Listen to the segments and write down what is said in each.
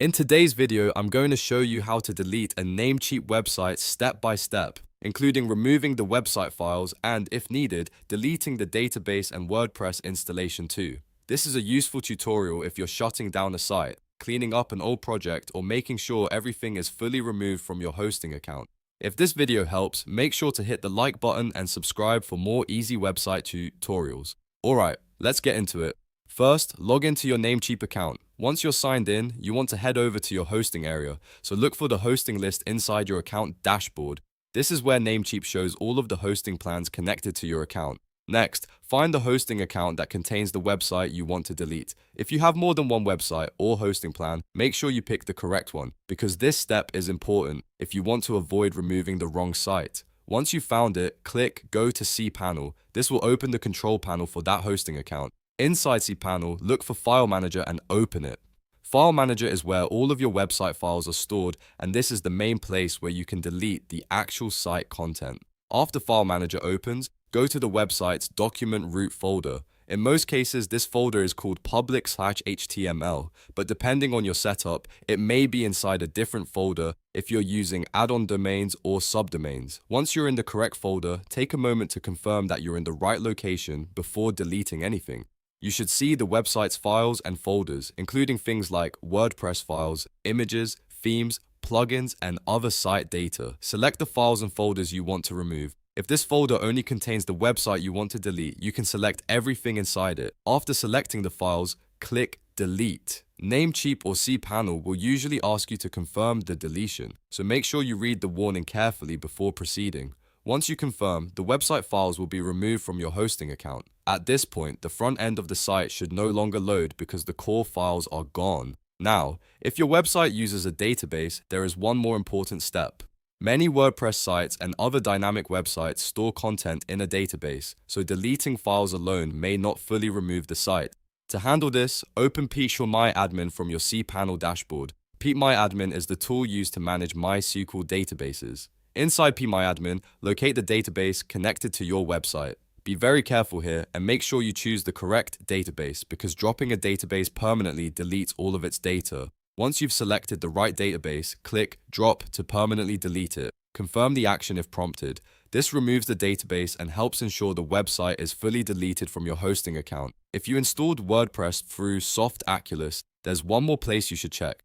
In today's video, I'm going to show you how to delete a Namecheap website step by step, including removing the website files and, if needed, deleting the database and WordPress installation too. This is a useful tutorial if you're shutting down a site, cleaning up an old project, or making sure everything is fully removed from your hosting account. If this video helps, make sure to hit the like button and subscribe for more easy website tutorials. Alright, let's get into it. First, log into your Namecheap account. Once you're signed in, you want to head over to your hosting area, so look for the hosting list inside your account dashboard. This is where Namecheap shows all of the hosting plans connected to your account. Next, find the hosting account that contains the website you want to delete. If you have more than one website or hosting plan, make sure you pick the correct one, because this step is important if you want to avoid removing the wrong site. Once you've found it, click Go to cPanel. This will open the control panel for that hosting account. Inside cPanel, look for File Manager and open it. File Manager is where all of your website files are stored, and this is the main place where you can delete the actual site content. After File Manager opens, go to the website's document root folder. In most cases, this folder is called public/HTML, but depending on your setup, it may be inside a different folder if you're using add-on domains or subdomains. Once you're in the correct folder, take a moment to confirm that you're in the right location before deleting anything. You should see the website's files and folders, including things like WordPress files, images, themes, plugins, and other site data. Select the files and folders you want to remove. If this folder only contains the website you want to delete, you can select everything inside it. After selecting the files, click Delete. Namecheap or cPanel will usually ask you to confirm the deletion, so make sure you read the warning carefully before proceeding. Once you confirm, the website files will be removed from your hosting account. At this point, the front end of the site should no longer load because the core files are gone. Now, if your website uses a database, there is one more important step. Many WordPress sites and other dynamic websites store content in a database, so deleting files alone may not fully remove the site. To handle this, open phpMyAdmin from your cPanel dashboard. phpMyAdmin is the tool used to manage MySQL databases. Inside phpMyAdmin, locate the database connected to your website. Be very careful here and make sure you choose the correct database, because dropping a database permanently deletes all of its data. Once you've selected the right database, click Drop to permanently delete it. Confirm the action if prompted. This removes the database and helps ensure the website is fully deleted from your hosting account. If you installed WordPress through Softaculous, there's one more place you should check.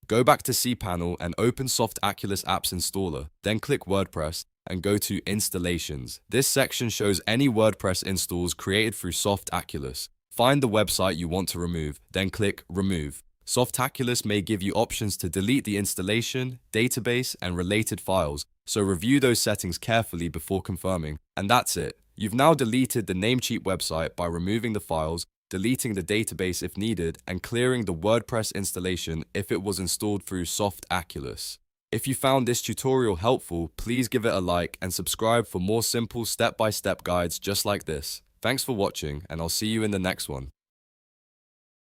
Go back to cPanel and open Softaculous Apps Installer, then click WordPress and go to Installations. This section shows any WordPress installs created through Softaculous. Find the website you want to remove, then click Remove. Softaculous may give you options to delete the installation, database, and related files, so review those settings carefully before confirming. And that's it. You've now deleted the Namecheap website by removing the files, deleting the database if needed, and clearing the WordPress installation if it was installed through Softaculous. If you found this tutorial helpful, please give it a like and subscribe for more simple step-by-step guides just like this. Thanks for watching, and I'll see you in the next one.